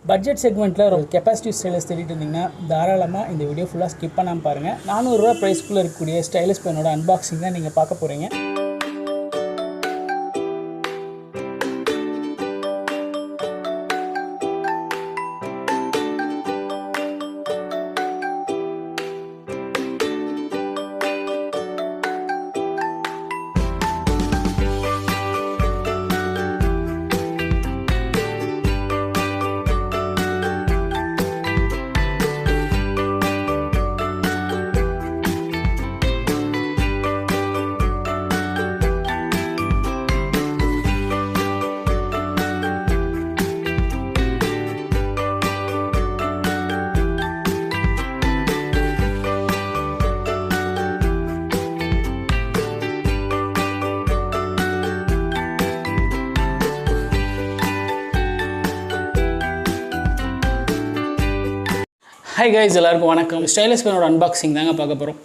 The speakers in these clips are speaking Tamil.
பட்ஜெட் செக்மெண்ட்டில் ஒரு கெப்பாசிட்டி ஸ்டைலஸ் தேடிட்டு இருந்தீங்கன்னா தாராளமாக இந்த வீடியோ ஃபுல்லாக ஸ்கிப் பண்ணாமல் பாருங்கள். 400 ரூபா ப்ரைஸ்க்குள்ளே இருக்கக்கூடிய ஸ்டைலஸ் பெனோட அன்பாக்சிங் தான் நீங்கள் பார்க்க போகிறீங்க. ஹாய் கைஸ், எல்லாருக்கும் வணக்கம். ஸ்டைலஸ் பெனோட அன்பாக்சிங் தாங்க பார்க்க போகிறோம்.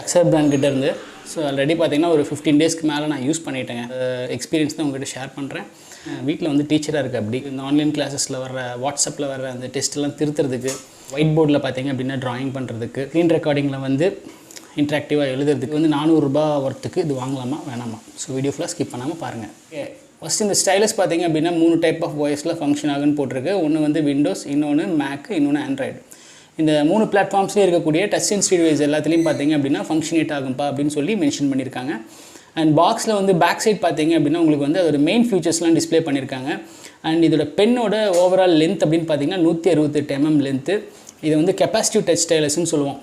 அக்சர் பிராண்ட் கிட்ட இருந்து. ஸோ ஆல்ரெடி பார்த்தீங்கன்னா ஒரு 15 டேஸ்க்கு மேலே நான் யூஸ் பண்ணிட்டேங்க. எக்ஸ்பீரியன்ஸ் தான் உங்கள்கிட்ட ஷேர் பண்ணுறேன். வீட்டில் வந்து டீச்சராக இருக்குது. அப்படி இந்த ஆன்லைன் கிளாஸஸில் வர வாட்ஸ்அப்பில் வர அந்த டெஸ்ட்டெல்லாம் திருத்துறதுக்கு, ஒயிட் போர்டில் பார்த்தீங்க அப்படின்னா ட்ராயிங் பண்ணுறதுக்கு, ஸ்க்ரீன் ரெக்கார்டிங்கில் வந்து இன்ட்ராக்டிவாக எழுதுறதுக்கு வந்து 400 ரூபா ஒர்த்துக்கு இது வாங்கலாமா வேணாமா? ஸோ வீடியோ ஃபுல்லாக ஸ்கிப் பண்ணாமல் பாருங்கள். ஃபஸ்ட் இந்த ஸ்டைலஸ் பார்த்தீங்க அப்படின்னா 3 டைப் ஆஃப் வாய்ஸில் ஃபங்க்ஷன் ஆகுன்னு போட்டிருக்கு. ஒன்று வந்து விண்டோஸ், இன்னொன்று மேக்கு, இன்னொன்று ஆண்ட்ராய்டு. இந்த 3 பிளாட்ஃபார்ம்ஸ்லேயே இருக்கக்கூடிய டச் சென்சிட்டிவ் டிவைஸ் எல்லாத்துலேயும் பார்த்தீங்க அப்படின்னா ஃபங்க்ஷனேட் ஆகும்பா அப்படின்னு சொல்லி மென்ஷன் பண்ணியிருக்காங்க. அண்ட் பாக்ஸில் வந்து பேக் சைட் பார்த்தீங்க அப்படின்னா உங்களுக்கு வந்து அதோட மெயின் ஃபியூச்சர்ஸ்லாம் டிஸ்ப்ளே பண்ணியிருக்காங்க. அண்ட் இதோட பென்னோட ஓவரால் லென்த் அப்படின்னு பார்த்தீங்கன்னா 168 mm லென்த்து. இது வந்து கெப்பாசிட்டிவ் டச் ஸ்டைலஸ்ன்னு சொல்லுவோம்.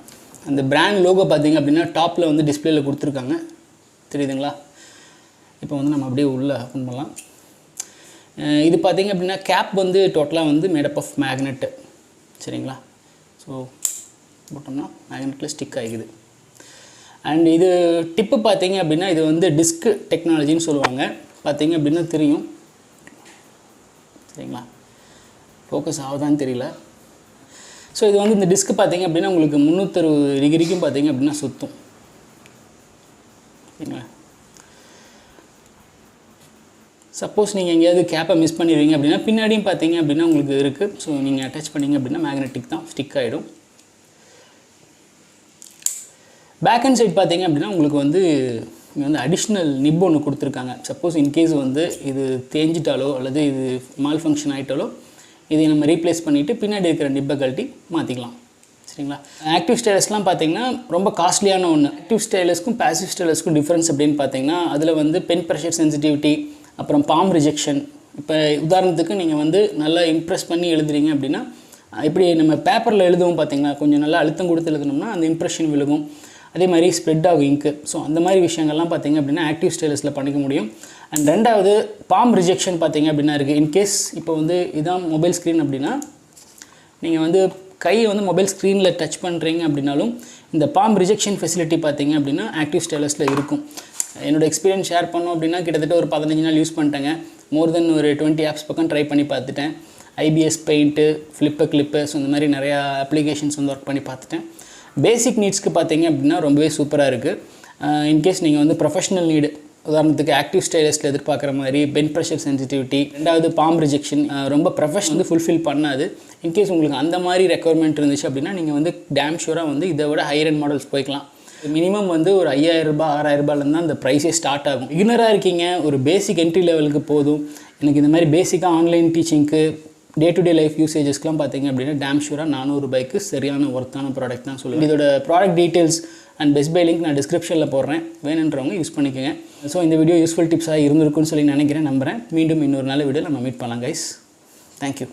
அந்த பிராண்ட் லோகோ பார்த்தீங்க அப்படின்னா டாப்பில் வந்து டிஸ்பிளேயில் கொடுத்துருக்காங்க. தெரியுதுங்களா? இப்போ வந்து நம்ம அப்படியே உள்ளே ஓப்பன் பண்ணலாம். இது பார்த்தீங்க அப்படின்னா கேப் வந்து டோட்டலாக வந்து மேடப் ஆஃப் மேக்னெட்டு. சரிங்களா? ஸோ போட்டோம்னா மேக்னெட்டில் ஸ்டிக் ஆகிக்குது. அண்ட் இது டிப்பு பார்த்தீங்க அப்படின்னா இது வந்து டிஸ்க் டெக்னாலஜின்னு சொல்லுவாங்க. பார்த்தீங்க அப்படின்னா தெரியும். சரிங்களா? ஃபோக்கஸ் ஆகுதான்னு தெரியல. ஸோ இது வந்து இந்த டிஸ்க் பார்த்தீங்க அப்படின்னா உங்களுக்கு 360 டிகிரிக்கும் பார்த்தீங்க அப்படின்னா சுற்றும். சரிங்களா? சப்போஸ் நீங்கள் எங்கேயாவது கேப்பை மிஸ் பண்ணிடுவீங்க அப்படின்னா பின்னாடியும் பார்த்தீங்க அப்படின்னா உங்களுக்கு இருக்குது. ஸோ நீங்கள் அட்டாச் பண்ணிங்க அப்படின்னா மேக்னெட்டிக் தான், ஸ்டிக் ஆகிடும். பேக் அண்ட் சைட் பார்த்தீங்க அப்படின்னா உங்களுக்கு வந்து இங்கே வந்து அடிஷ்னல் நிப் ஒன்று கொடுத்துருக்காங்க. சப்போஸ் இன்கேஸ் வந்து இது தேஞ்சிட்டாலோ அல்லது இது மால் ஃபங்க்ஷன் ஆகிட்டாலோ இதை நம்ம ரீப்ளேஸ் பண்ணிவிட்டு பின்னாடி இருக்கிற நிப்பை கழட்டி மாற்றிக்கலாம். சரிங்களா? ஆக்டிவ் ஸ்டைலஸ்லாம் பார்த்தீங்கன்னா ரொம்ப காஸ்ட்லியான ஒன்று. ஆக்டிவ் ஸ்டைலஸ்க்கும் பேசிவ் ஸ்டைலஸ்க்கும் டிஃப்ரென்ஸ் அப்படின்னு பார்த்தீங்கன்னா அதில் வந்து பென் ப்ரெஷர் சென்சிட்டிவிட்டி, அப்புறம் பாம் ரிஜெக்ஷன். இப்போ உதாரணத்துக்கு நீங்கள் வந்து நல்லா இம்ப்ரெஸ் பண்ணி எழுதுறீங்க அப்படின்னா இப்படி நம்ம பேப்பரில் எழுதுவோம் பார்த்தீங்கன்னா கொஞ்சம் நல்லா அழுத்தம் கொடுத்து எழுதணும்னா அந்த இம்ப்ரெஷன் விழுகும். அதே மாதிரி ஸ்ப்ரெட் ஆகும் இங்கு. ஸோ அந்த மாதிரி விஷயங்கள்லாம் பார்த்தீங்க அப்படின்னா ஆக்டிவ் ஸ்டைலஸில் பண்ணிக்க முடியும். அண்ட் ரெண்டாவது பாம் ரிஜெக்ஷன் பார்த்தீங்க அப்படின்னா இருக்குது. இன்கேஸ் இப்போ வந்து இதான் மொபைல் ஸ்க்ரீன் அப்படின்னா நீங்கள் வந்து கையை வந்து மொபைல் ஸ்க்ரீனில் டச் பண்ணுறீங்க அப்படின்னாலும் இந்த பாம் ரிஜெக்ஷன் ஃபெசிலிட்டி பார்த்தீங்க அப்படின்னா ஆக்டிவ் ஸ்டைலஸில் இருக்கும். என்னோடய எக்ஸ்பீரியன்ஸ் ஷேர் பண்ணோம் அப்படின்னா கிட்டத்தட்ட ஒரு 15 நாள் யூஸ் பண்ணிட்டேங்க. மோர் தென் ஒரு 20 ஆப்ஸ் பக்கம் ட்ரை பண்ணி பார்த்துட்டேன். IPS paint, flip clip, so இந்த மாதிரி நிறையா அப்ளிகேஷன்ஸ் வந்து ஒர்க் பண்ணி பார்த்துட்டேன். பேசிக் நீட்ஸ்க்கு பார்த்தீங்க அப்படின்னா ரொம்பவே சூப்பராக இருக்குது. இன்கேஸ் நீங்கள் வந்து ப்ரொஃபஷனல் நீடு, உதாரணத்துக்கு ஆக்டிவ் ஸ்டைலஸில் எதிர்பார்க்குற மாதிரி பென் ப்ரெஷர் சென்சிட்டிவிட்டி, ரெண்டாவது பாம் ரிஜெக்ஷன் ரொம்ப ப்ரொஃபஷனல் வந்து ஃபுல்ஃபில் பண்ணாது. இன்கேஸ் உங்களுக்கு அந்த மாதிரி ரெக்குவயர்மெண்ட் இருந்துச்சு அப்படின்னா நீங்கள் வந்து டேம் ஷூராக வந்து இதை விட ஹையர் அண்ட் மாடல்ஸ் போய்க்கலாம். மினிமம் வந்து ஒரு 5000 ரூபாய் 6000 ரூபாயிலேருந்து தான் அந்த ப்ரைஸே ஸ்டார்ட் ஆகும். பிகினராக இருக்கீங்க, ஒரு பேசிக் என்ட்ரி லெவலுக்கு போதும், எனக்கு இந்த மாதிரி பேசிக்காக ஆன்லைன் டீச்சிங்க்கு, டே டு டே லைஃப் யூசேஜஸ்க்குலாம் பார்த்தீங்க அப்படின்னா டேம் ஷூராக 400 ரூபாய்க்கு சரியான ஒர்த்தான ப்ராடக்ட் தான் சொல்லுவேன். இதோட product details and best buy link நான் டிஸ்கிரிப்ஷனில் போடுறேன், வேணுன்றவங்க யூஸ் பண்ணிக்கோங்க. ஸோ இந்த வீடியோ யூஸ்ஃபுல் டிப்ஸாக இருந்திருக்குன்னு சொல்லி நினைக்கிறேன், நம்புகிறேன். மீண்டும் இன்னொரு நல்ல வீடியோ நம்ம மீட் பண்ணலாம் கைஸ். தேங்க்யூ.